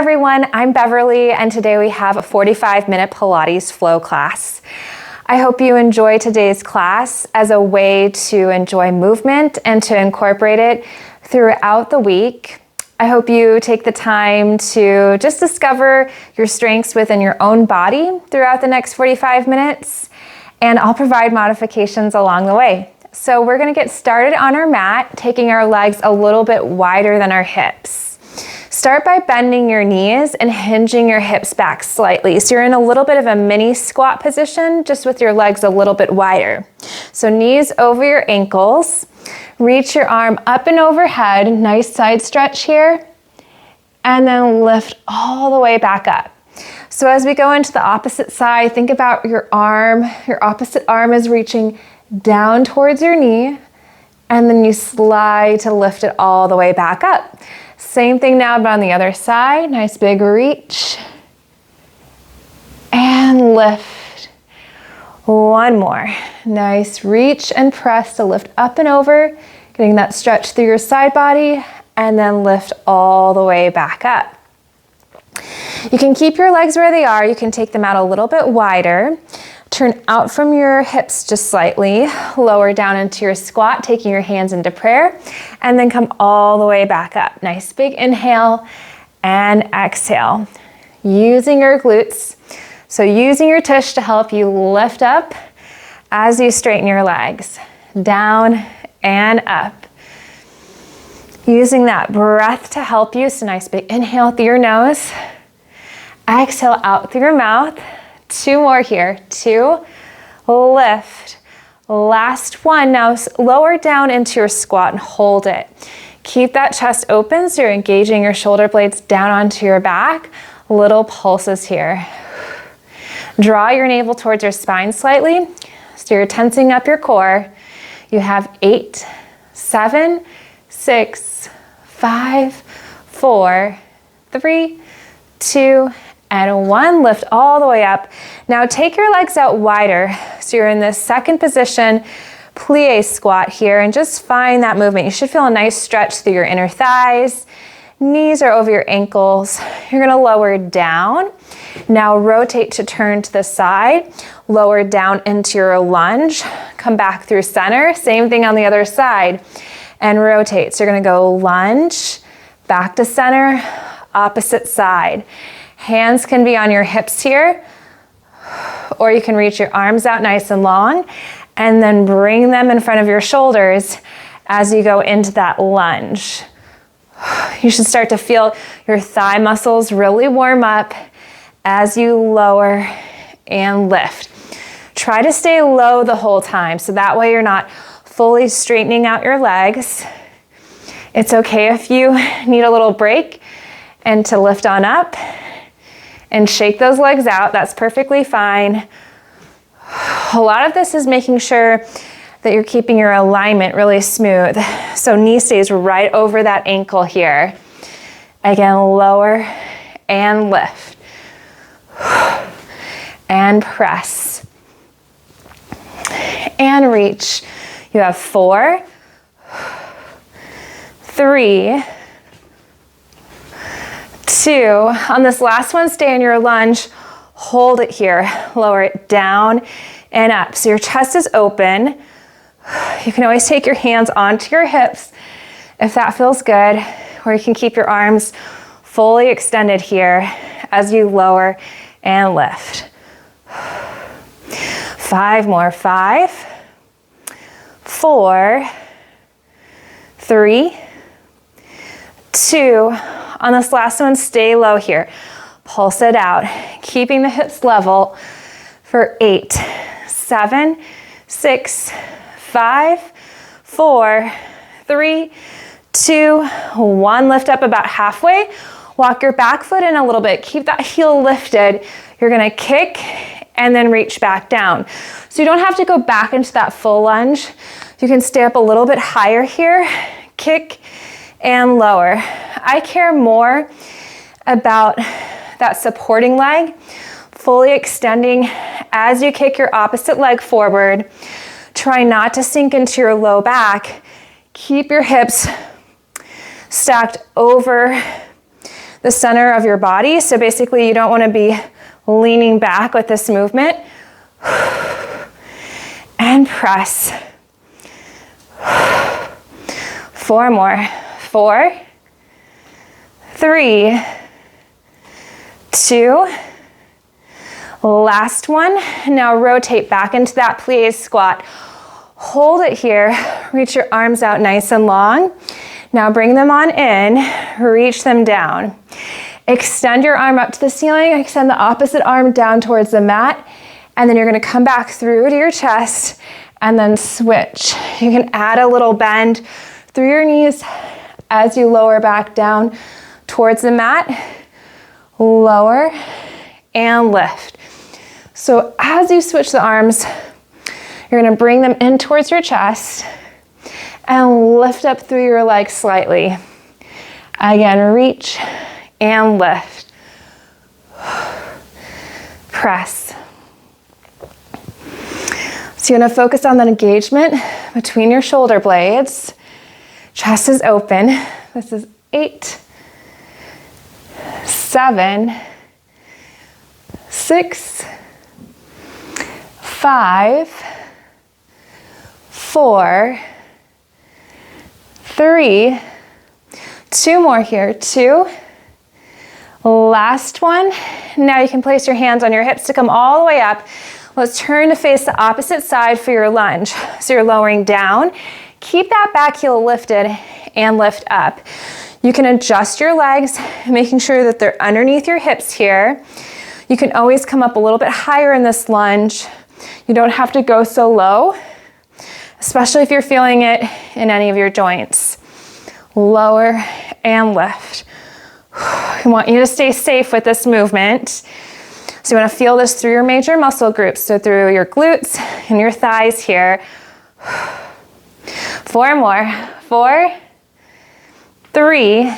everyone, I'm Beverly, and today we have a 45-minute Pilates Flow class. I hope you enjoy today's class as a way to enjoy movement and to incorporate it throughout the week. I hope you take the time to just discover your strengths within your own body throughout the next 45 minutes, and I'll provide modifications along the way. So we're gonna get started on our mat, taking our legs a little bit wider than our hips. Start by bending your knees and hinging your hips back slightly. So you're in a little bit of a mini squat position, just with your legs a little bit wider. So knees over your ankles. Reach your arm up and overhead, nice side stretch here, and then lift all the way back up. So as we go into the opposite side, think about your arm. Your opposite arm is reaching down towards your knee, and then you slide to lift it all the way back up. Same thing now, but on the other side. Nice big reach. And lift. One more. Nice reach and press to lift up and over, getting that stretch through your side body, and then lift all the way back up. You can keep your legs where they are. You can take them out a little bit wider. Turn out from your hips just slightly, lower down into your squat, taking your hands into prayer, and then come all the way back up. Nice big inhale and exhale. Using your glutes, so using your tush to help you lift up as you straighten your legs, down and up. Using that breath to help you, so nice big inhale through your nose, exhale out through your mouth. Two more here. Two, lift. Last one. Now lower down into your squat and hold it. Keep that chest open so you're engaging your shoulder blades down onto your back. Little pulses here. Draw your navel towards your spine slightly so you're tensing up your core. You have 8, 7, 6, 5, 4, 3, 2, and 1. Lift all the way up. Now take your legs out wider. So you're in this second position, plie squat here, and just find that movement. You should feel a nice stretch through your inner thighs. Knees are over your ankles. You're gonna lower down. Now rotate to turn to the side. Lower down into your lunge. Come back through center. Same thing on the other side. And rotate. So you're gonna go lunge, back to center, opposite side. Hands can be on your hips here, or you can reach your arms out nice and long, and then bring them in front of your shoulders as you go into that lunge. You should start to feel your thigh muscles really warm up as you lower and lift. Try to stay low the whole time, so that way you're not fully straightening out your legs. It's okay if you need a little break and to lift on up and shake those legs out. That's perfectly fine. A lot of this is making sure that you're keeping your alignment really smooth. So knee stays right over that ankle here. Again, lower and lift. And press. And reach. You have 4, 3, 2. On this last one, stay in your lunge. Hold it here. Lower it down and up. So your chest is open. You can always take your hands onto your hips if that feels good, or you can keep your arms fully extended here as you lower and lift. 5 more. 5, 4, 3, 2. On this last one, stay low here. Pulse it out, keeping the hips level for 8, 7, 6, 5, 4, 3, 2, 1. Lift up about halfway. Walk your back foot in a little bit. Keep that heel lifted. You're gonna kick and then reach back down. So you don't have to go back into that full lunge. You can stay up a little bit higher here. Kick and lower. I care more about that supporting leg, fully extending as you kick your opposite leg forward. Try not to sink into your low back. Keep your hips stacked over the center of your body. So basically you don't want to be leaning back with this movement. And press. 4 more. 4, 3, 2, last one. Now rotate back into that plie squat. Hold it here. Reach your arms out nice and long. Now bring them on in, reach them down. Extend your arm up to the ceiling, extend the opposite arm down towards the mat, and then you're gonna come back through to your chest and then switch. You can add a little bend through your knees as you lower back down towards the mat, lower and lift. So as you switch the arms, you're gonna bring them in towards your chest and lift up through your legs slightly. Again, reach and lift. Press. So you're gonna focus on the engagement between your shoulder blades. Chest is open. This is 8, 7, 6, 5, 4, 3, 2 more here, 2, last one. Now you can place your hands on your hips to come all the way up. Let's turn to face the opposite side for your lunge. So you're lowering down. Keep that back heel lifted and lift up. You can adjust your legs, making sure that they're underneath your hips here. You can always come up a little bit higher in this lunge. You don't have to go so low, especially if you're feeling it in any of your joints. Lower and lift. I want you to stay safe with this movement. So you want to feel this through your major muscle groups, so through your glutes and your thighs here. 4 more. 4, 3,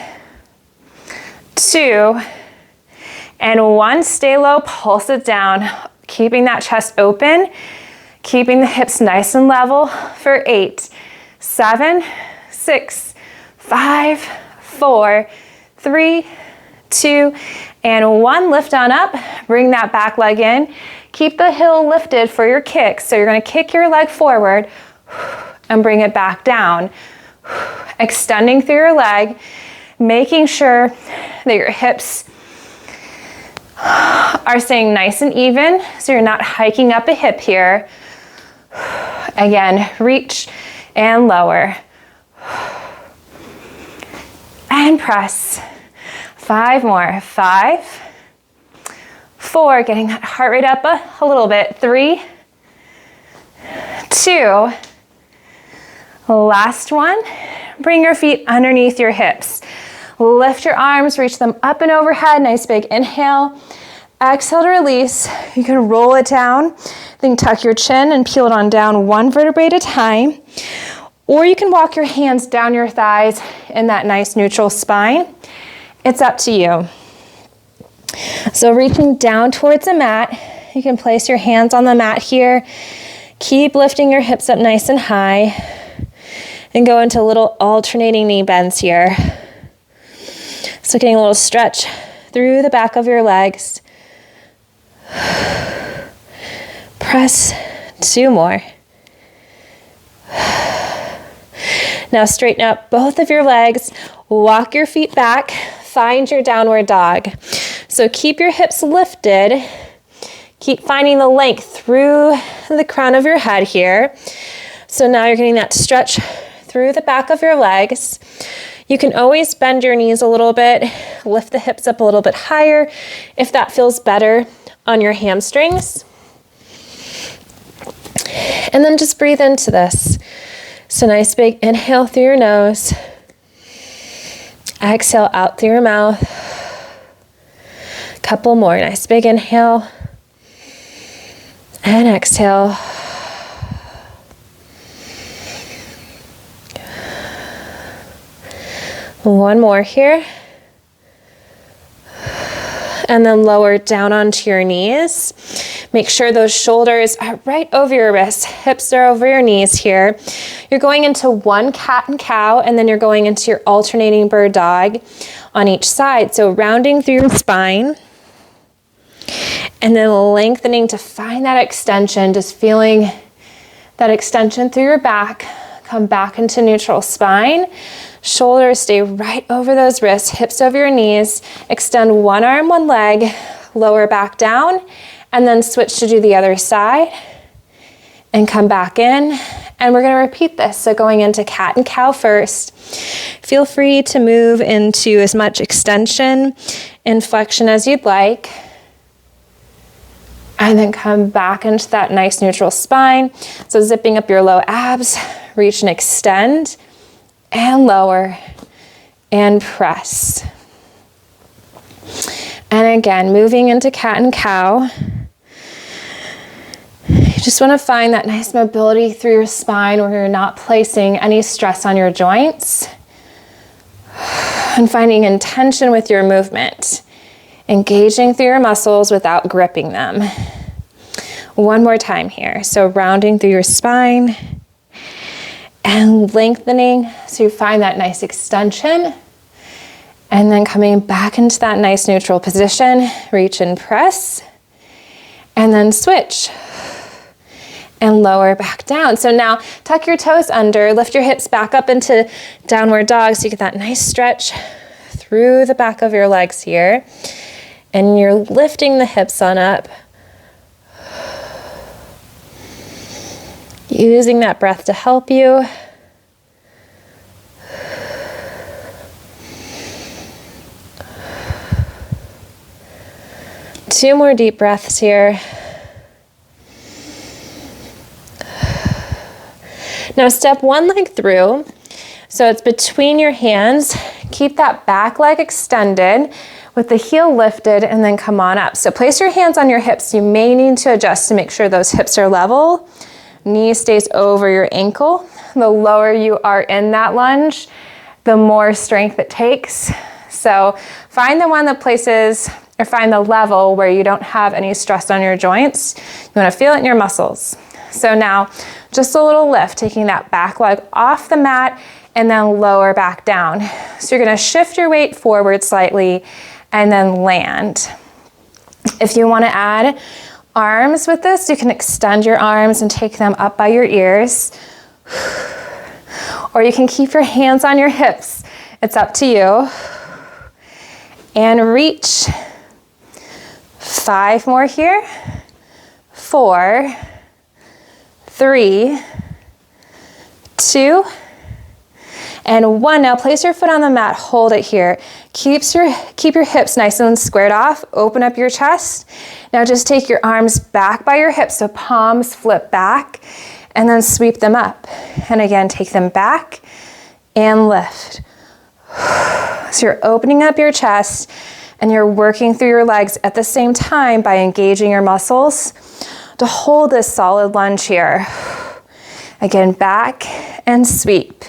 2, and 1. Stay low, pulse it down. Keeping that chest open, keeping the hips nice and level for 8, 7, 6, 5, 4, 3, 2, and 1. Lift on up, bring that back leg in. Keep the heel lifted for your kick. So you're gonna kick your leg forward and bring it back down. Extending through your leg, making sure that your hips are staying nice and even, so you're not hiking up a hip here. Again, reach and lower. And press. 5 more. 5, 4, getting that heart rate up a little bit. 3, 2, last one. Bring your feet underneath your hips. Lift your arms, reach them up and overhead. Nice big inhale. Exhale to release. You can roll it down. Then tuck your chin and peel it on down 1 vertebrae at a time. Or you can walk your hands down your thighs in that nice neutral spine. It's up to you. So reaching down towards the mat, you can place your hands on the mat here. Keep lifting your hips up nice and high. And go into little alternating knee bends here. So getting a little stretch through the back of your legs. Press 2 more. Now straighten up both of your legs. Walk your feet back. Find your downward dog. So keep your hips lifted. Keep finding the length through the crown of your head here. So now you're getting that stretch through the back of your legs. You can always bend your knees a little bit, lift the hips up a little bit higher if that feels better on your hamstrings. And then just breathe into this. So nice big inhale through your nose. Exhale out through your mouth. Couple more. Nice big inhale. And exhale. One more here. And then lower down onto your knees. Make sure those shoulders are right over your wrists, hips are over your knees here. You're going into one cat and cow, and then you're going into your alternating bird dog on each side. So rounding through your spine, and then lengthening to find that extension, just feeling that extension through your back. Come back into neutral spine. Shoulders stay right over those wrists, hips over your knees. Extend one arm, one leg, lower back down, and then switch to do the other side. And come back in. And we're gonna repeat this. So going into cat and cow first. Feel free to move into as much extension and flexion as you'd like. And then come back into that nice neutral spine. So zipping up your low abs, reach and extend, and lower, and press. And again, moving into cat and cow. You just want to find that nice mobility through your spine where you're not placing any stress on your joints. And finding intention with your movement. Engaging through your muscles without gripping them. One more time here. So rounding through your spine and lengthening so you find that nice extension. And then coming back into that nice neutral position. Reach and press. And then switch. And lower back down. So now tuck your toes under, lift your hips back up into downward dog so you get that nice stretch through the back of your legs here. And you're lifting the hips on up. Using that breath to help you. Two more deep breaths here. Now step one leg through. So it's between your hands. Keep that back leg extended with the heel lifted, and then come on up. So place your hands on your hips. You may need to adjust to make sure those hips are level. Knee stays over your ankle. The lower you are in that lunge, the more strength it takes. So find the one that places, or find the level where you don't have any stress on your joints. You wanna feel it in your muscles. So now, just a little lift, taking that back leg off the mat and then lower back down. So you're gonna shift your weight forward slightly and then land. If you wanna add arms with this, you can extend your arms and take them up by your ears. Or you can keep your hands on your hips. It's up to you. And reach. 5 more here. 4, 3, 2, and 1. Now place your foot on the mat, hold it here. Keep your hips nice and squared off, open up your chest. Now just take your arms back by your hips, so palms flip back, and then sweep them up. And again, take them back and lift. So you're opening up your chest and you're working through your legs at the same time by engaging your muscles to hold this solid lunge here. Again, back and sweep.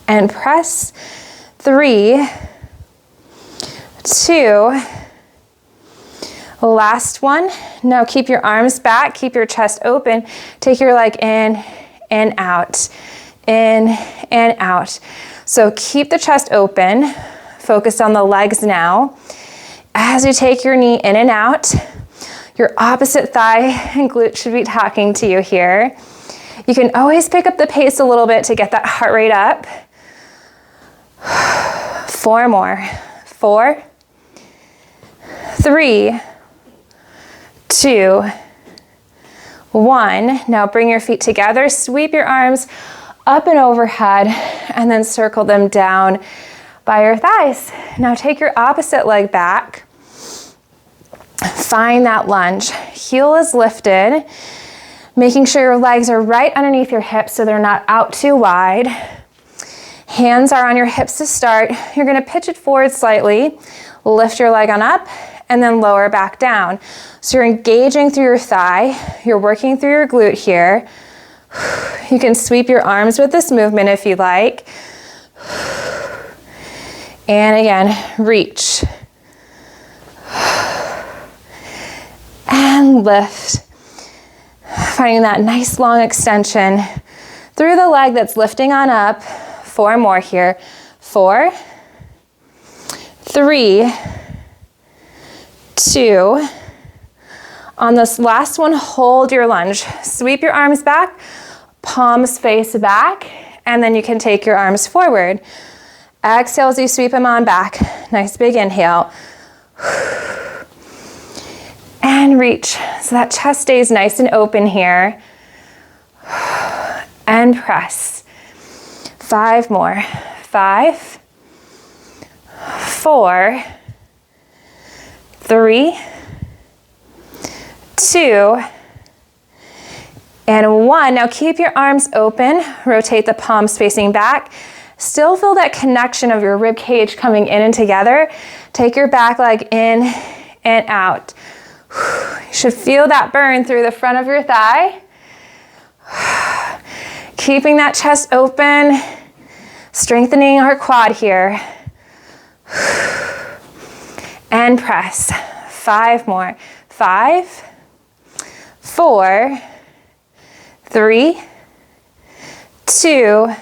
And press. 3, 2, last one. Now keep your arms back, keep your chest open. Take your leg in and out, in and out. So keep the chest open. Focus on the legs now. As you take your knee in and out, your opposite thigh and glute should be talking to you here. You can always pick up the pace a little bit to get that heart rate up. 4 more. 4, 3, 2, 1. Now bring your feet together, sweep your arms up and overhead, and then circle them down by your thighs. Now take your opposite leg back. Find that lunge. Heel is lifted, making sure your legs are right underneath your hips so they're not out too wide. Hands are on your hips to start. You're gonna pitch it forward slightly, lift your leg on up, and then lower back down. So you're engaging through your thigh, you're working through your glute here. You can sweep your arms with this movement if you like. And again, reach. lift. Finding that nice long extension through the leg that's lifting on up. 4 more here. 4, 3, 2. On this last one, hold your lunge. Sweep your arms back, palms face back, and then you can take your arms forward. Exhale as you sweep them on back. Nice big inhale. And reach. So that chest stays nice and open here. And press. 5 more. 5, 4, 3, 2, and 1. Now keep your arms open. Rotate the palms facing back. Still feel that connection of your rib cage coming in and together. Take your back leg in and out. You should feel that burn through the front of your thigh. Keeping that chest open, strengthening our quad here. And press. 5 more. 5, 4, 3, 2,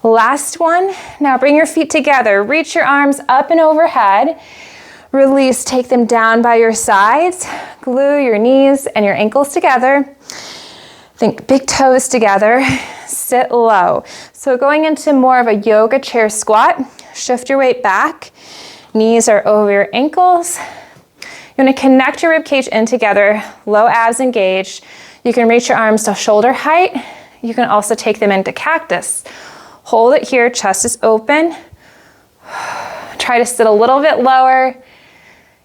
last one. Now bring your feet together. Reach your arms up and overhead. Release, take them down by your sides. Glue your knees and your ankles together. Think big toes together. Sit low. So going into more of a yoga chair squat. Shift your weight back. Knees are over your ankles. You want to connect your rib cage in together. Low abs engaged. You can reach your arms to shoulder height. You can also take them into cactus. Hold it here, chest is open. Try to sit a little bit lower.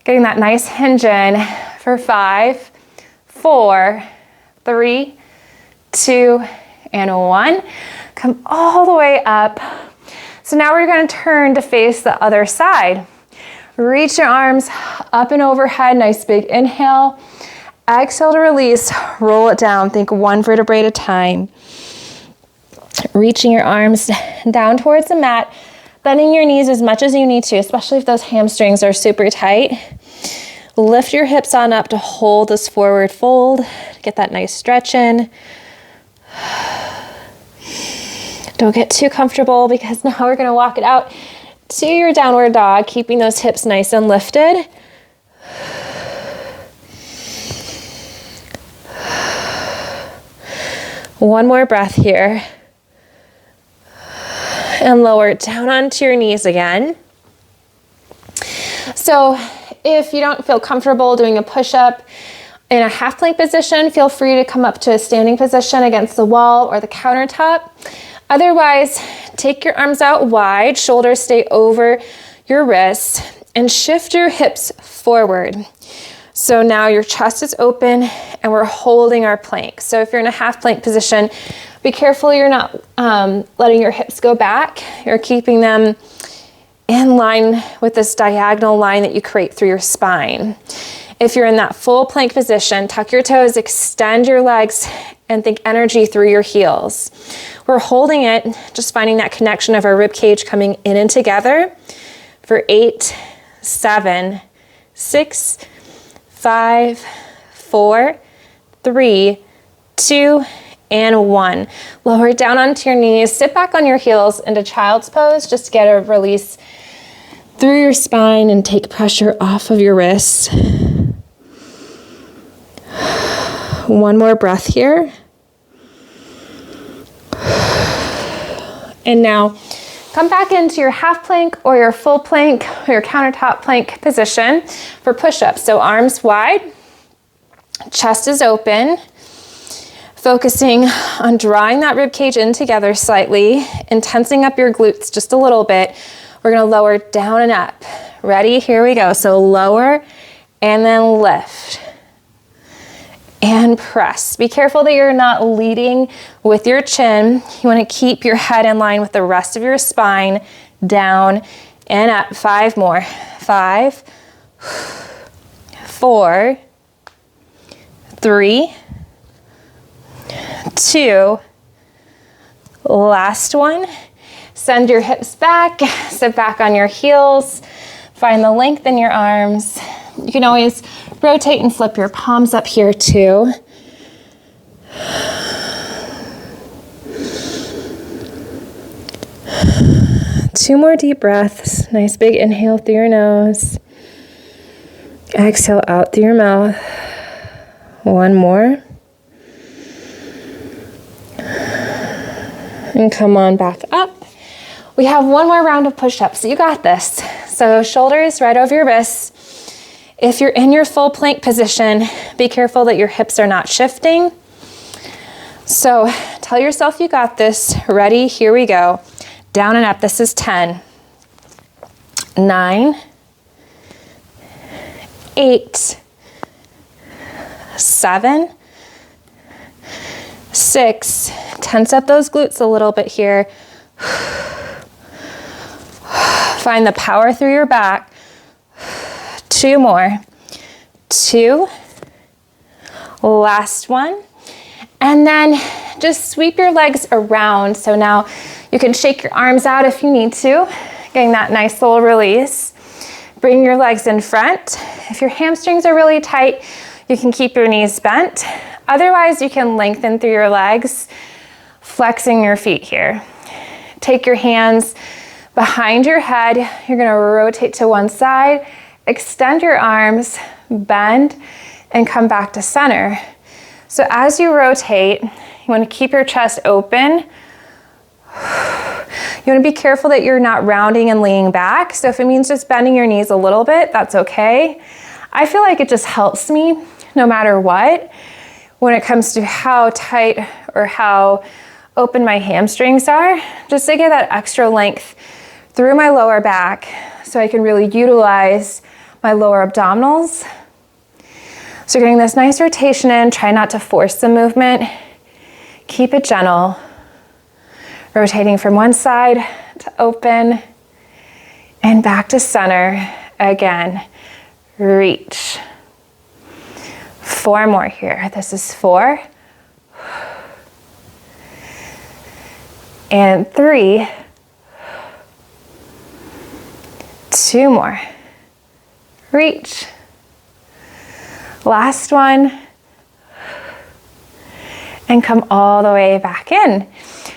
Getting that nice hinge in for 5, 4, 3, 2, and 1. Come all the way up. So now we're going to turn to face the other side. Reach your arms up and overhead. Nice big inhale. Exhale to release. Roll it down. Think 1 vertebrae at a time. Reaching your arms down towards the mat. Bending your knees as much as you need to, especially if those hamstrings are super tight. Lift your hips on up to hold this forward fold. Get that nice stretch in. Don't get too comfortable because now we're going to walk it out to your downward dog, keeping those hips nice and lifted. One more breath here. And lower it down onto your knees again. So if you don't feel comfortable doing a push-up in a half plank position, feel free to come up to a standing position against the wall or the countertop. Otherwise, take your arms out wide, shoulders stay over your wrists, and shift your hips forward. So now your chest is open and we're holding our plank. So if you're in a half plank position, be careful you're not letting your hips go back. You're keeping them in line with this diagonal line that you create through your spine. If you're in that full plank position, tuck your toes, extend your legs, and think energy through your heels. We're holding it, just finding that connection of our rib cage coming in and together for 8, 7, 6, 5, 4, 3, 2, and 1. Lower it down onto your knees. Sit back on your heels into child's pose. Just get a release through your spine and take pressure off of your wrists. One more breath here. And now come back into your half plank or your full plank or your countertop plank position for push-ups. So arms wide, chest is open, focusing on drawing that rib cage in together slightly and tensing up your glutes just a little bit. We're gonna lower down and up. Ready? Here we go. So lower and then lift. And press. Be careful that you're not leading with your chin. You want to keep your head in line with the rest of your spine. Down and up. 5 more. 5, 4, 3, 2, last one. Send your hips back. Sit back on your heels. Find the length in your arms. You can always Rotate and flip your palms up here too. Two more deep breaths. Nice big inhale through your nose. Exhale out through your mouth. One more. And come on back up. We have one more round of push-ups, so you got this. So shoulders right over your wrists. If you're in your full plank position, be careful that your hips are not shifting. So tell yourself you got this. Ready? Here we go. Down and up. This is 10, 9, 8, 7, 6. Tense up those glutes a little bit here. Find the power through your back. 2 more. 2. Last one. And then just sweep your legs around. So now you can shake your arms out if you need to, getting that nice little release. Bring your legs in front. If your hamstrings are really tight, you can keep your knees bent. Otherwise, you can lengthen through your legs, flexing your feet here. Take your hands behind your head. You're gonna rotate to one side, extend your arms, bend, and come back to center. So as you rotate, you wanna keep your chest open. You wanna be careful that you're not rounding and leaning back. So if it means just bending your knees a little bit, that's okay. I feel like it just helps me no matter what when it comes to how tight or how open my hamstrings are, just to get that extra length through my lower back so I can really utilize my lower abdominals. So you're getting this nice rotation in. Try not to force the movement. Keep it gentle. Rotating from one side to open and back to center. Again, reach. 4 more here. This is 4. And 3. 2 more. Reach. Last one. And come all the way back in.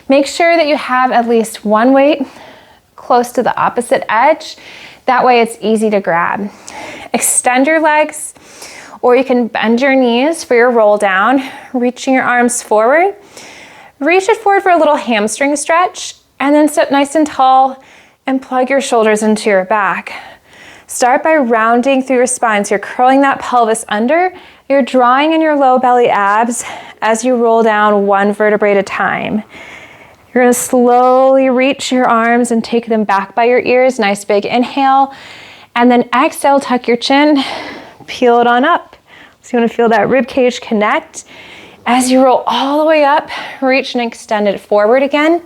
Make sure that you have at least one weight close to the opposite edge. That way it's easy to grab. Extend your legs, or you can bend your knees for your roll down, reaching your arms forward. Reach it forward for a little hamstring stretch, and then sit nice and tall and plug your shoulders into your back. Start by rounding through your spine. So you're curling that pelvis under. You're drawing in your low belly abs as you roll down one vertebrae at a time. You're gonna slowly reach your arms and take them back by your ears. Nice big inhale. And then exhale, tuck your chin, peel it on up. So you wanna feel that rib cage connect. As you roll all the way up, reach and extend it forward again.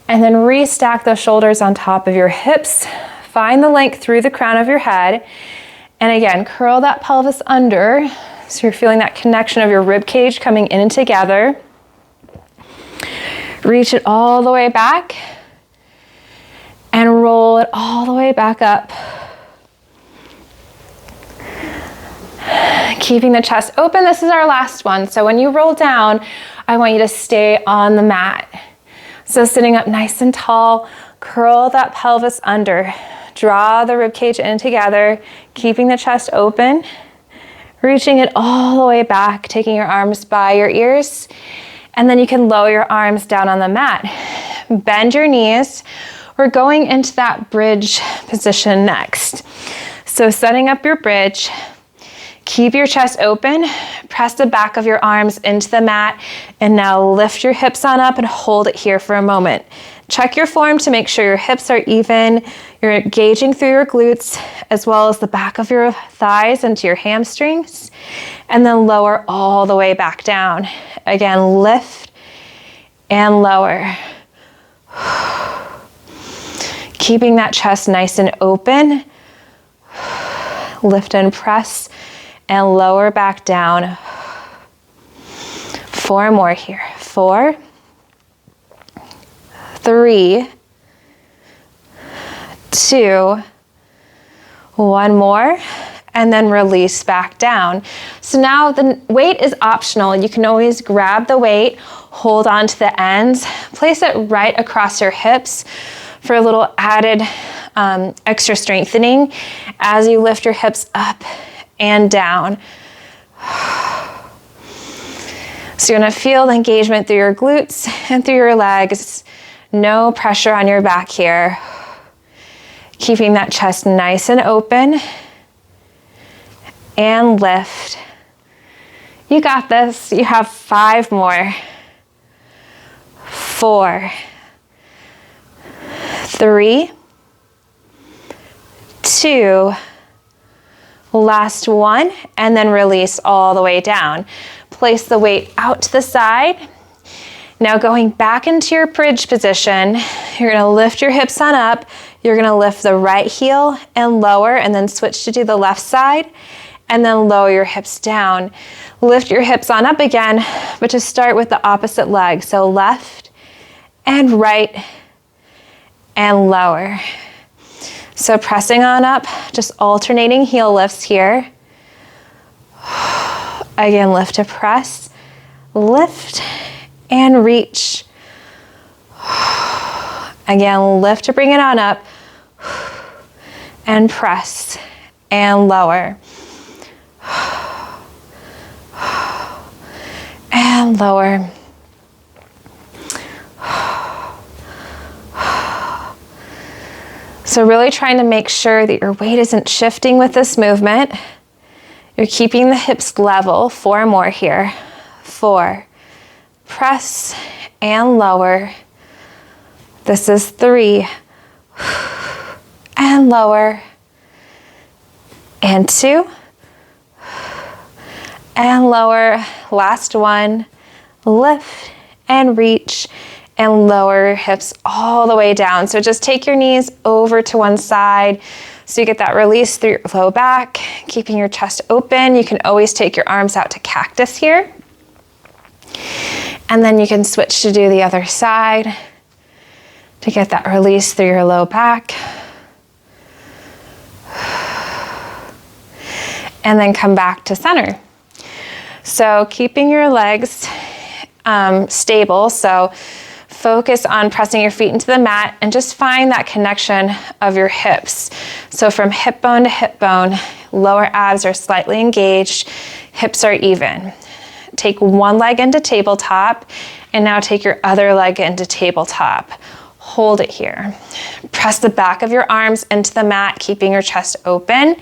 And then restack those shoulders on top of your hips. Find the length through the crown of your head. And again, curl that pelvis under. So you're feeling that connection of your rib cage coming in and together. Reach it all the way back and roll it all the way back up. Keeping the chest open. This is our last one. So when you roll down, I want you to stay on the mat. So sitting up nice and tall, curl that pelvis under. Draw the rib cage in together, keeping the chest open. Reaching it all the way back, taking your arms by your ears. And then you can lower your arms down on the mat. Bend your knees. We're going into that bridge position next. So setting up your bridge, keep your chest open, press the back of your arms into the mat, and now lift your hips on up and hold it here for a moment. Check your form to make sure your hips are even. You're engaging through your glutes as well as the back of your thighs into your hamstrings, and then lower all the way back down. Again, lift and lower. Keeping that chest nice and open. Lift and press and lower back down. 4 more here. 4, 3, 2, 1 more. and then release back down. So now the weight is optional. You can always grab the weight, hold on to the ends, place it right across your hips for a little added extra strengthening as you lift your hips up and down. So you're gonna feel the engagement through your glutes and through your legs. No pressure on your back here. Keeping that chest nice and open. And lift. You got this. You have 5 more. 4, 3, 2, last one, and then release all the way down. Place the weight out to the side. Now going back into your bridge position, you're gonna lift your hips on up. You're gonna lift the right heel and lower, and then switch to do the left side, and then lower your hips down. Lift your hips on up again, but just start with the opposite leg. So left and right and lower. So pressing on up, just alternating heel lifts here. Again, lift to press, lift and reach. Again, lift to bring it on up and press and lower. And lower. So really trying to make sure that your weight isn't shifting with this movement. You're keeping the hips level. 4 more here. 4. Press and lower. This is 3. And lower. And 2. And lower. Last one. Lift and reach and lower your hips all the way down. So just take your knees over to one side so you get that release through your low back, keeping your chest open. You can always take your arms out to cactus here. And then you can switch to do the other side to get that release through your low back. And then come back to center. So keeping your legs stable. So focus on pressing your feet into the mat and just find that connection of your hips. So from hip bone to hip bone, lower abs are slightly engaged, hips are even. Take one leg into tabletop and now take your other leg into tabletop. Hold it here. Press the back of your arms into the mat, keeping your chest open.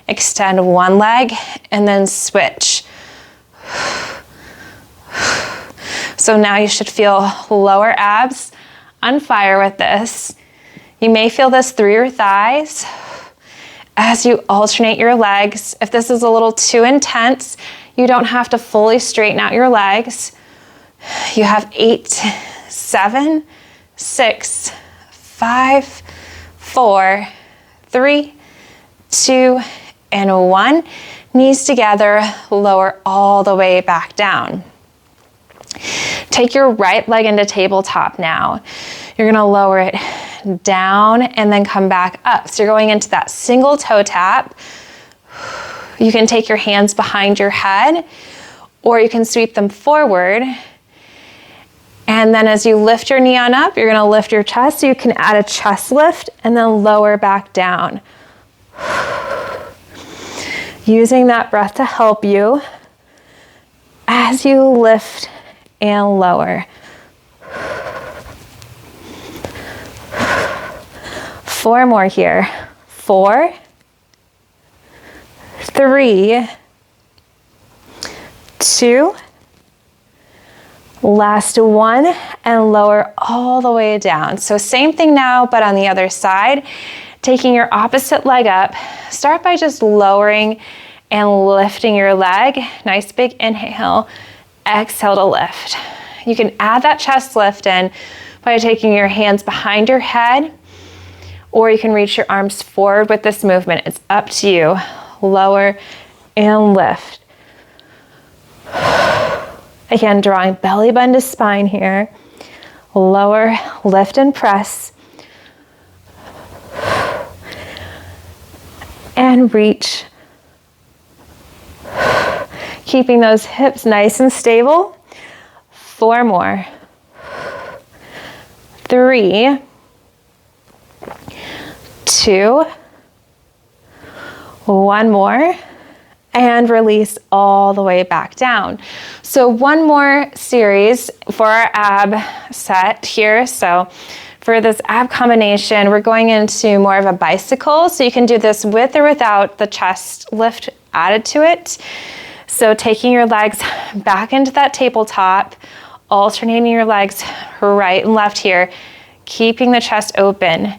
Extend one leg and then switch. So now you should feel lower abs on fire with this. You may feel this through your thighs as you alternate your legs. If this is a little too intense, you don't have to fully straighten out your legs. You have 8, 7, 6, 5, 4, 3, 2, and 1. Knees together, lower all the way back down. Take your right leg into tabletop now. You're gonna lower it down and then come back up. So you're going into that single toe tap. You can take your hands behind your head or you can sweep them forward. And then as you lift your knee on up, you're gonna lift your chest. So you can add a chest lift and then lower back down. Using that breath to help you as you lift and lower. 4 more here. 4, 3, 2, last one, and lower all the way down. So same thing now, but on the other side. Taking your opposite leg up, start by just lowering and lifting your leg. Nice big inhale. Exhale to lift. You can add that chest lift in by taking your hands behind your head, or you can reach your arms forward with this movement. It's up to you. Lower and lift. Again, drawing belly button to spine here. Lower, lift and press. And reach. Keeping those hips nice and stable. 4 more. 3, 2, 1 more, and release all the way back down. So one more series for our ab set here. So for this ab combination, we're going into more of a bicycle. So you can do this with or without the chest lift added to it. So taking your legs back into that tabletop, alternating your legs right and left here, keeping the chest open.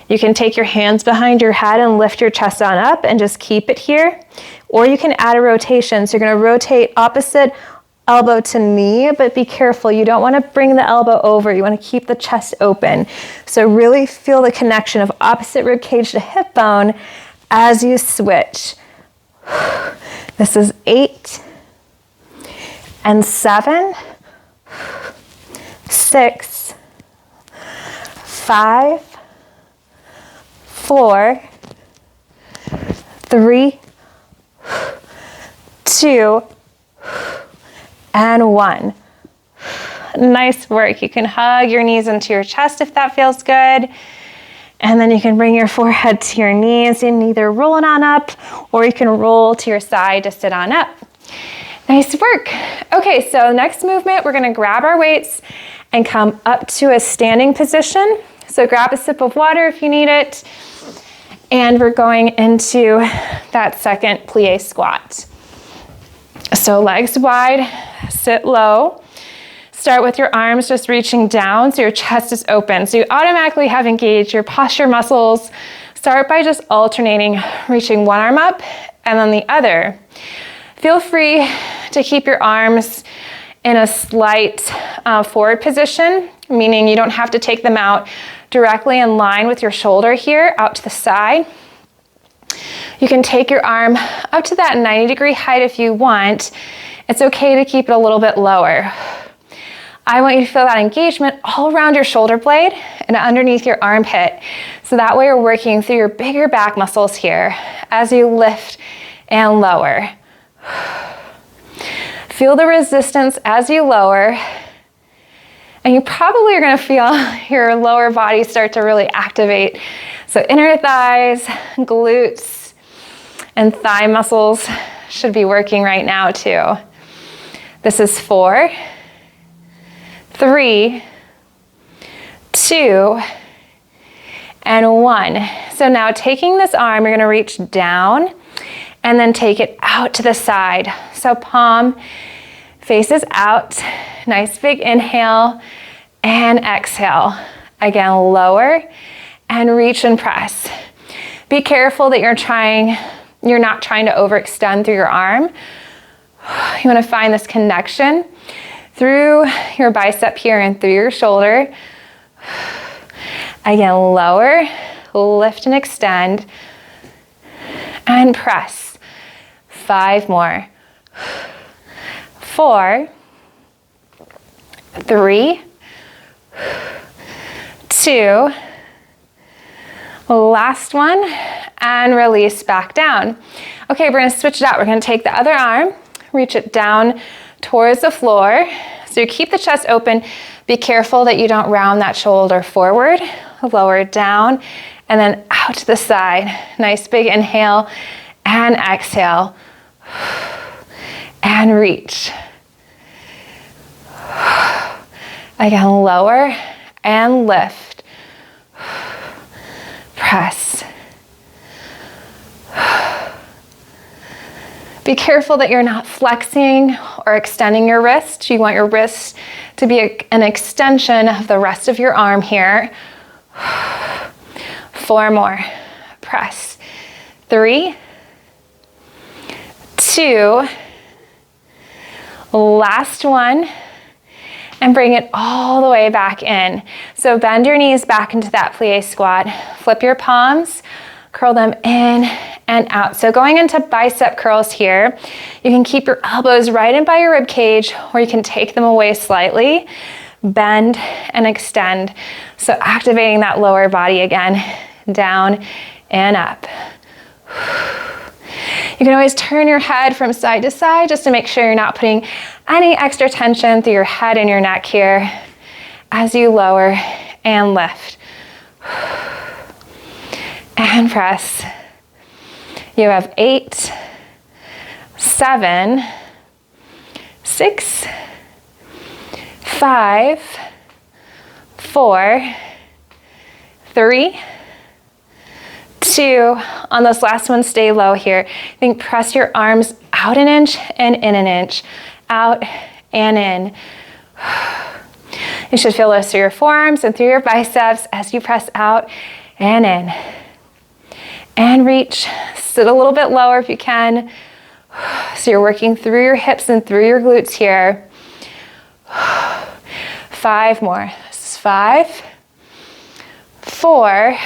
You can take your hands behind your head and lift your chest on up and just keep it here. Or you can add a rotation. So you're gonna rotate opposite elbow to knee, but be careful. You don't wanna bring the elbow over. You wanna keep the chest open. So really feel the connection of opposite rib cage to hip bone as you switch. This is 8 and 7, 6, 5, 4, 3, 2, and 1. Nice work. You can hug your knees into your chest if that feels good. And then you can bring your forehead to your knees and either roll it on up, or you can roll to your side to sit on up. Nice work. Okay, so next movement, we're gonna grab our weights and come up to a standing position. So grab a sip of water if you need it. And we're going into that second plie squat. So legs wide, sit low. Start with your arms just reaching down so your chest is open. So you automatically have engaged your posture muscles. Start by just alternating, reaching one arm up and then the other. Feel free to keep your arms in a slight forward position, meaning you don't have to take them out directly in line with your shoulder here, out to the side. You can take your arm up to that 90-degree height if you want. It's okay to keep it a little bit lower. I want you to feel that engagement all around your shoulder blade and underneath your armpit. So that way you're working through your bigger back muscles here as you lift and lower. Feel the resistance as you lower. And you probably are gonna feel your lower body start to really activate. So inner thighs, glutes, and thigh muscles should be working right now too. This is 4, 3, 2, and 1. So now taking this arm, you're gonna reach down and then take it out to the side. So palm faces out. Nice big inhale and exhale. Again, lower and reach and press. Be careful that you're not trying to overextend through your arm. You wanna find this connection through your bicep here and through your shoulder. Again, lower, lift and extend, and press. 5 more. 4, 3, 2, last one, and release back down. Okay, we're gonna switch it out. We're gonna take the other arm, reach it down towards the floor. So you keep the chest open. Be careful that you don't round that shoulder forward. Lower it down, and then out to the side. Nice big inhale and exhale. And reach. Again, lower and lift. Press. Be careful that you're not flexing or extending your wrist. You want your wrist to be an extension of the rest of your arm here. 4 more. Press. 3, 2, last one, and bring it all the way back in. So bend your knees back into that plie squat. Flip your palms, curl them in and out. So going into bicep curls here, you can keep your elbows right in by your rib cage, or you can take them away slightly, bend and extend. So activating that lower body again, down and up. You can always turn your head from side to side just to make sure you're not putting any extra tension through your head and your neck here as you lower and lift. And press. You have 8, 7, 6, 5, 4, 3, 2. On this last one, stay low here. I think press your arms out an inch and in an inch. Out and in. You should feel this through your forearms and through your biceps as you press out and in. And reach. Sit a little bit lower if you can. So you're working through your hips and through your glutes here. 5 more. This is 5, 4,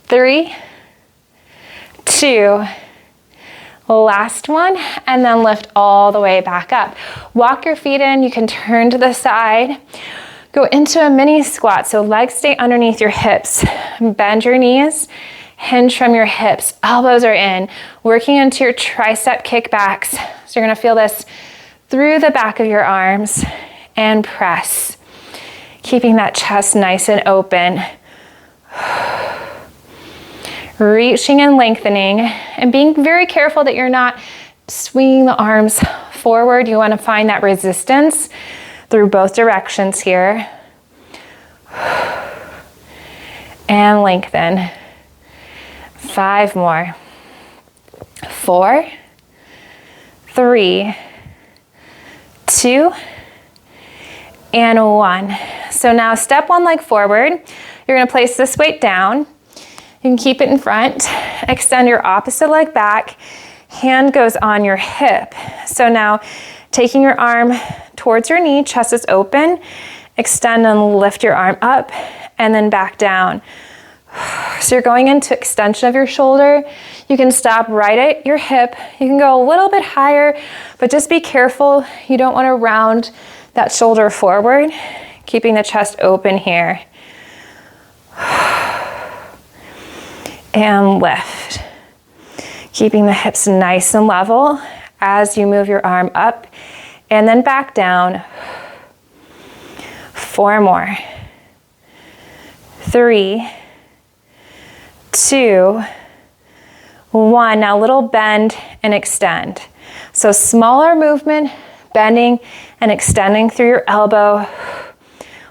3, 2. Last one, and then lift all the way back up. Walk your feet in. You can turn to the side. Go into a mini squat, so legs stay underneath your hips. Bend your knees, hinge from your hips. Elbows are in, working into your tricep kickbacks. So you're gonna feel this through the back of your arms and press. Keeping that chest nice and open. Reaching and lengthening and being very careful that you're not swinging the arms forward. You want to find that resistance through both directions here. And lengthen. 5 more. 4, 3, 2, and 1. So now step one leg forward. You're going to place this weight down. You can keep it in front. Extend your opposite leg back. Hand goes on your hip. So now taking your arm towards your knee, chest is open. Extend and lift your arm up and then back down. So you're going into extension of your shoulder. You can stop right at your hip. You can go a little bit higher, but just be careful. You don't want to round that shoulder forward. Keeping the chest open here. And lift. Keeping the hips nice and level as you move your arm up and then back down. 4 more. 3, 2, 1. Now little bend and extend. So smaller movement, bending and extending through your elbow,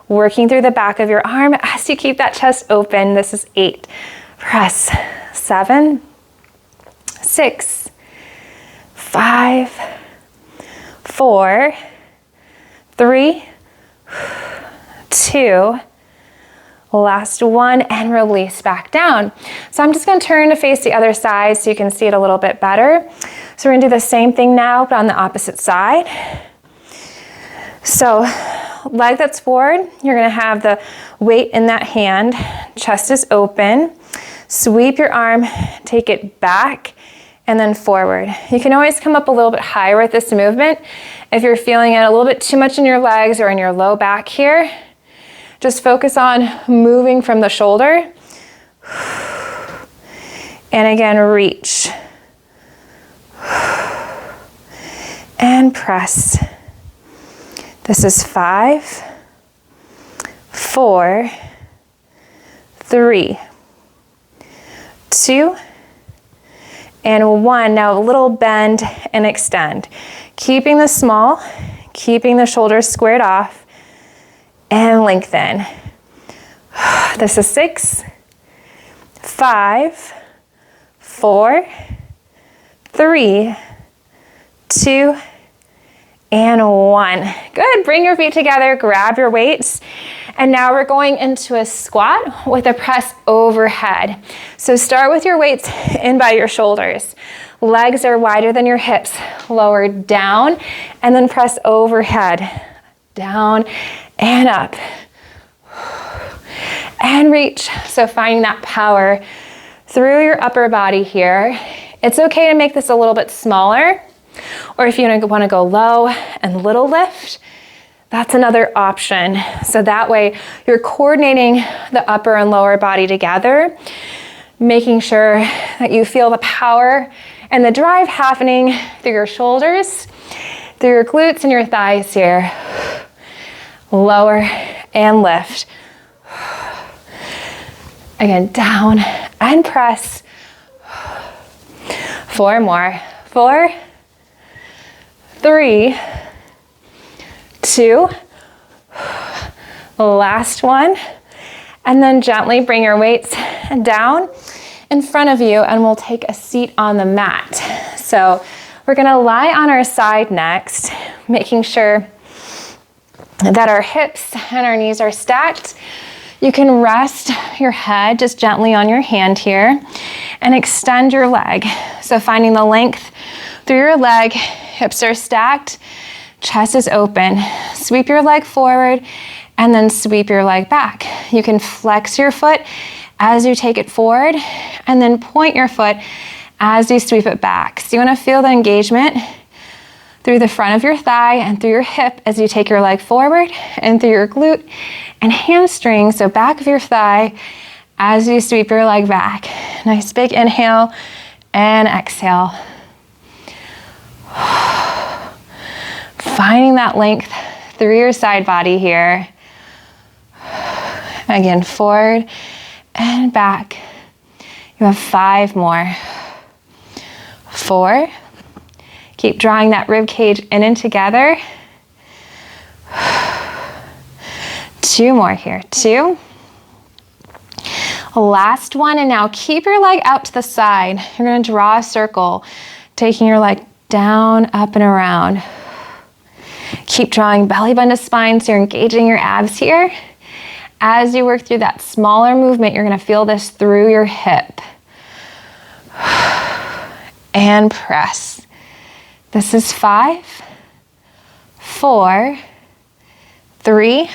working through the back of your arm as you keep that chest open. This is 8. Press. 7, 6, 5, 4, 3, 2. Last one, and release back down. So I'm just going to turn to face the other side so you can see it a little bit better. So we're going to do the same thing now, but on the opposite side. So leg that's forward, you're going to have the weight in that hand. Chest is open. Sweep your arm, take it back, and then forward. You can always come up a little bit higher with this movement if you're feeling it a little bit too much in your legs or in your low back here. Just focus on moving from the shoulder. And again, reach. And press. This is 5, 4, 3, 2, and 1. Now a little bend and extend. Keeping this small, keeping the shoulders squared off, and lengthen. This is 6, 5, 4, 3, 2, and 1. Good, bring your feet together, grab your weights. And now we're going into a squat with a press overhead. So start with your weights in by your shoulders. Legs are wider than your hips. Lower down and then press overhead. Down and up. And reach. So finding that power through your upper body here. It's okay to make this a little bit smaller. Or if you want to go low and little lift, that's another option. So that way you're coordinating the upper and lower body together, making sure that you feel the power And the drive happening through your shoulders, through your glutes and your thighs here. Lower and lift. Again, down and press. 4 more. 4, 3, 2, last one. And then gently bring your weights down in front of you and we'll take a seat on the mat. So we're gonna lie on our side next, making sure that our hips and our knees are stacked. You can rest your head just gently on your hand here and extend your leg. So finding the length through your leg, hips are stacked, chest is open. Sweep your leg forward and then sweep your leg back. You can flex your foot as you take it forward and then point your foot as you sweep it back. So you want to feel the engagement through the front of your thigh and through your hip as you take your leg forward and through your glute and hamstring, so back of your thigh as you sweep your leg back. Nice big inhale and exhale. Finding that length through your side body here. Again, forward and back. You have 5 more. 4. Keep drawing that rib cage in and together. 2 more here. 2. Last one, and now keep your leg out to the side. You're going to draw a circle, taking your leg down, up, and around. Keep drawing belly button to spine, so you're engaging your abs here. As you work through that smaller movement, you're going to feel this through your hip. And press. This is 5, 4, 3,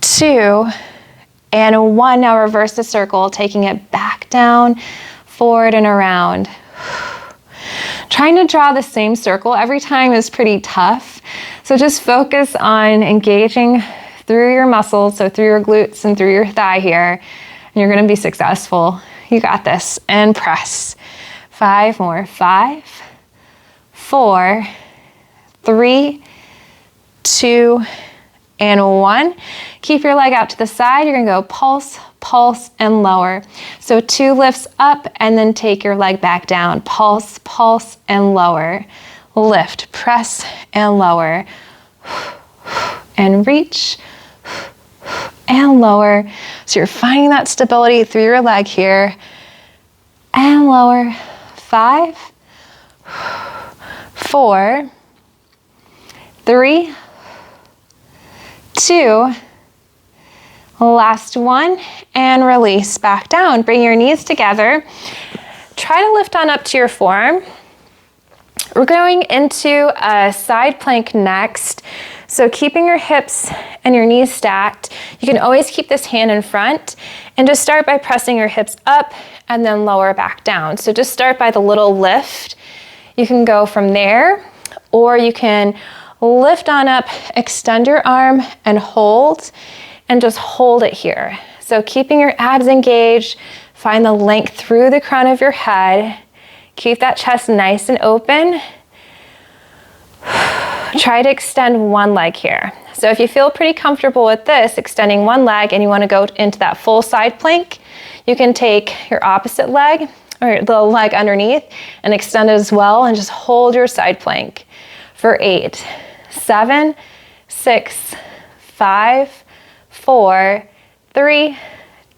2, and 1. Now reverse the circle, taking it back down, forward and around. Trying to draw the same circle every time is pretty tough. So just focus on engaging through your muscles, so through your glutes and through your thigh here, and you're gonna be successful. You got this. And press. 5 more. 5, 4, 3, 2, and 1. Keep your leg out to the side. You're gonna go pulse, pulse, and lower. So 2 lifts up and then take your leg back down. Pulse, pulse, and lower. Lift, press, and lower. And reach, and lower. So you're finding that stability through your leg here. And lower. 5, 4, 3, 2, last one, and release back down. Bring your knees together. Try to lift on up to your forearm. We're going into a side plank next. So keeping your hips and your knees stacked, you can always keep this hand in front and just start by pressing your hips up and then lower back down. So just start by the little lift. You can go from there, or you can lift on up, extend your arm and hold, and just hold it here. So keeping your abs engaged, find the length through the crown of your head. Keep that chest nice and open. Try to extend one leg here. So if you feel pretty comfortable with this, extending one leg, and you want to go into that full side plank, you can take your opposite leg or the leg underneath and extend it as well, and just hold your side plank for 8, 7, 6, 5, 4, 3,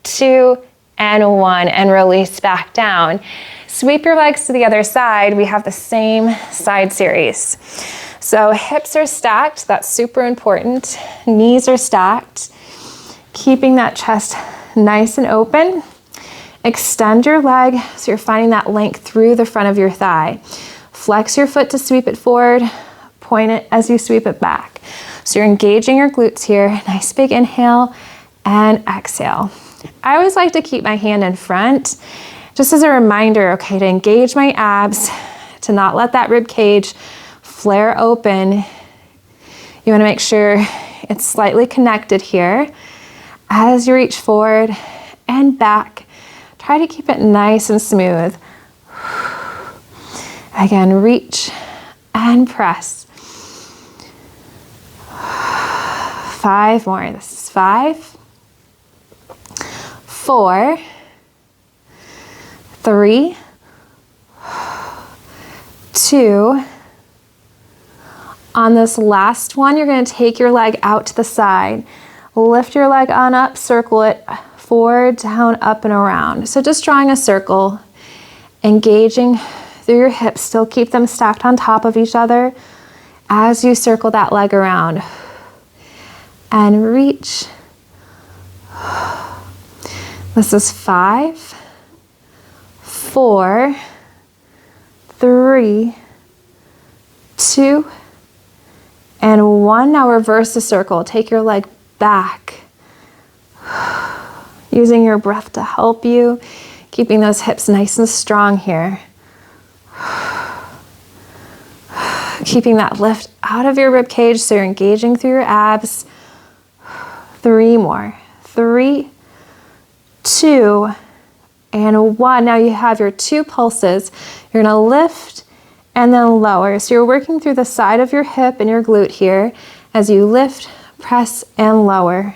2, and 1, and release back down. Sweep your legs to the other side. We have the same side series. So hips are stacked, that's super important. Knees are stacked. Keeping that chest nice and open. Extend your leg so you're finding that length through the front of your thigh. Flex your foot to sweep it forward. Point it as you sweep it back. So you're engaging your glutes here. Nice big inhale and exhale. I always like to keep my hand in front, just as a reminder, okay, to engage my abs, to not let that rib cage flare open. You want to make sure it's slightly connected here. As you reach forward and back, try to keep it nice and smooth. Again, reach and press. 5 more. This is 5, 4, 3, 2. On this last one, you're going to take your leg out to the side. Lift your leg on up, circle it forward, down, up, and around. So just drawing a circle, engaging through your hips. Still keep them stacked on top of each other as you circle that leg around. And reach. This is 5, 4, 3, 2, and 1. Now reverse the circle. Take your leg back. Using your breath to help you. Keeping those hips nice and strong here. Keeping that lift out of your rib cage so you're engaging through your abs. 3 more. 3, 2, and 1. Now you have your 2 pulses. You're going to lift and then lower. So you're working through the side of your hip and your glute here as you lift, press, and lower.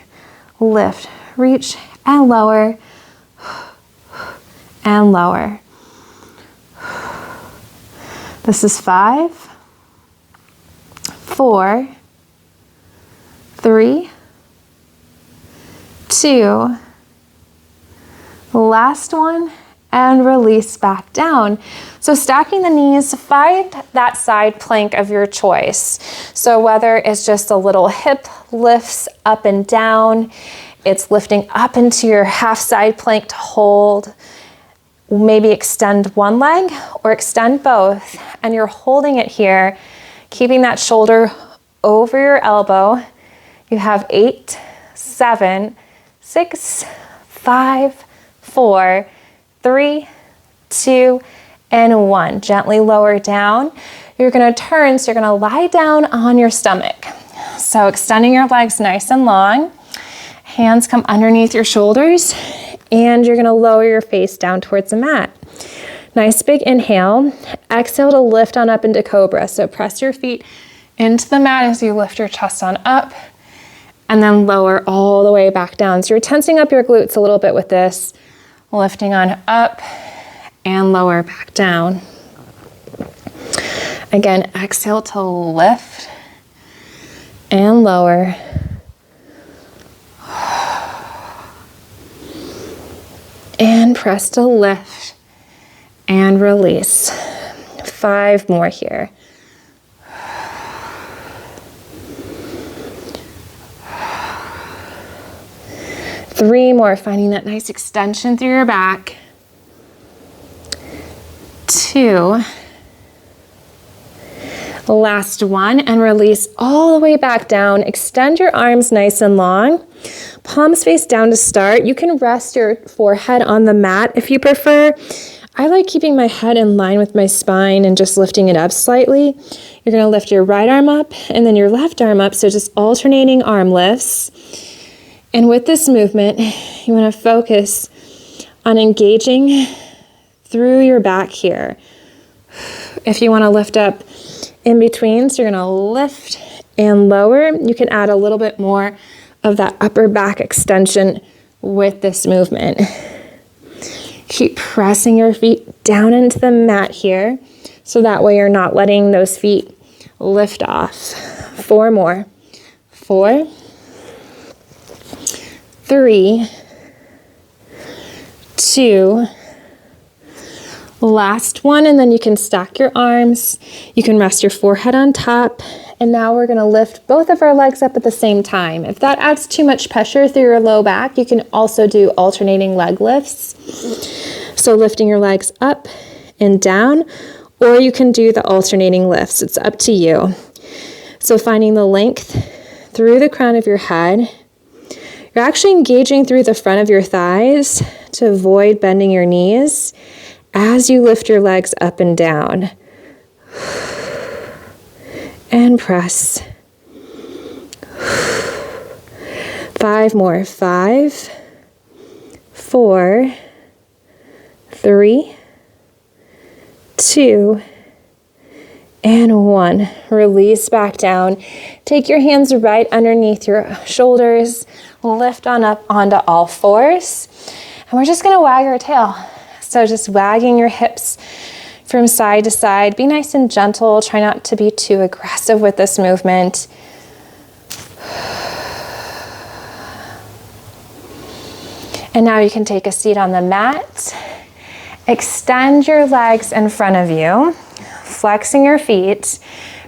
Lift, reach, and lower, and lower. This is 5, 4, 3, 2, last one, and release back down. So stacking the knees, find that side plank of your choice. So whether it's just a little hip lifts up and down, it's lifting up into your half side plank to hold, maybe extend one leg or extend both, and you're holding it here, keeping that shoulder over your elbow. You have 8, 7, 6, 5, 4, 3, 2, and 1. Gently lower down. You're going to turn, so you're going to lie down on your stomach. So extending your legs nice and long. Hands come underneath your shoulders, and you're going to lower your face down towards the mat. Nice big inhale. Exhale to lift on up into cobra. So press your feet into the mat as you lift your chest on up, and then lower all the way back down. So you're tensing up your glutes a little bit with this. Lifting on up and lower back down. Again, exhale to lift and lower. And press to lift and release. 5 more here. Three more, finding that nice extension through your back. 2. Last one, and release all the way back down. Extend your arms nice and long. Palms face down to start. You can rest your forehead on the mat if you prefer. I like keeping my head in line with my spine and just lifting it up slightly. You're going to lift your right arm up and then your left arm up, so just alternating arm lifts. And with this movement, you want to focus on engaging through your back here. If you want to lift up in between, so you're going to lift and lower. You can add a little bit more of that upper back extension with this movement. Keep pressing your feet down into the mat here, so that way you're not letting those feet lift off. 4 more. 4, 3, 2, last one, and then you can stack your arms. You can rest your forehead on top, and now we're going to lift both of our legs up at the same time. If that adds too much pressure through your low back, you can also do alternating leg lifts. So lifting your legs up and down, or you can do the alternating lifts. It's up to you. So finding the length through the crown of your head. You're actually engaging through the front of your thighs to avoid bending your knees as you lift your legs up and down. And press. 5 more. 5, 4, 3, 2, And 1. Release back down. Take your hands right underneath your shoulders. Lift on up onto all fours. And we're just gonna wag our tail. So just wagging your hips from side to side. Be nice and gentle. Try not to be too aggressive with this movement. And now you can take a seat on the mat. Extend your legs in front of you, flexing your feet,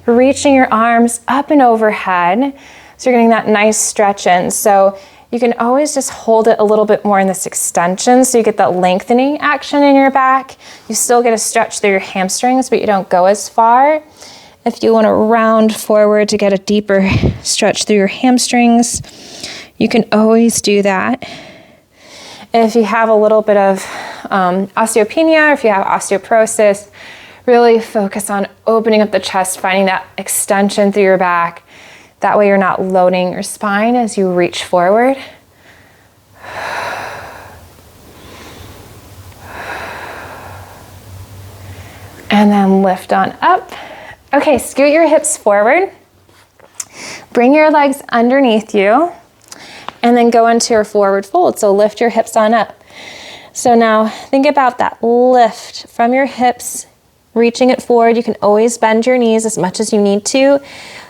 reaching your arms up and overhead. So you're getting that nice stretch in. So you can always just hold it a little bit more in this extension so you get that lengthening action in your back. You still get a stretch through your hamstrings, but you don't go as far. If you want to round forward to get a deeper stretch through your hamstrings, you can always do that. If you have a little bit of osteopenia, or if you have osteoporosis, really focus on opening up the chest, finding that extension through your back. That way you're not loading your spine as you reach forward. And then lift on up. Okay, scoot your hips forward. Bring your legs underneath you. And then go into your forward fold. So lift your hips on up. So now think about that lift from your hips, reaching it forward. You can always bend your knees as much as you need to.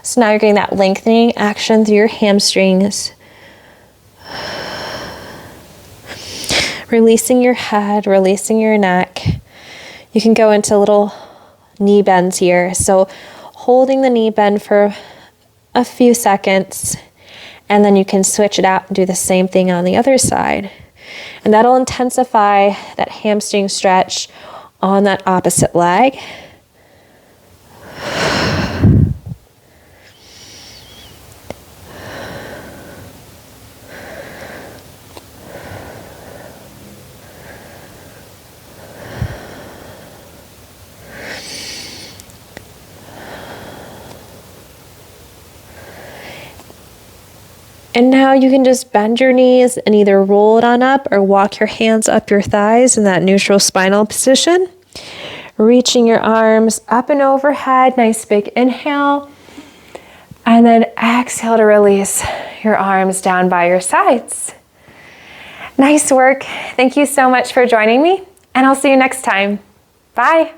So now you're getting that lengthening action through your hamstrings. Releasing your head, releasing your neck. You can go into little knee bends here. So holding the knee bend for a few seconds, and then you can switch it out and do the same thing on the other side. And that'll intensify that hamstring stretch on that opposite leg. And now you can just bend your knees and either roll it on up or walk your hands up your thighs in that neutral spinal position. Reaching your arms up and overhead, nice big inhale. And then exhale to release your arms down by your sides. Nice work. Thank you so much for joining me, and I'll see you next time. Bye.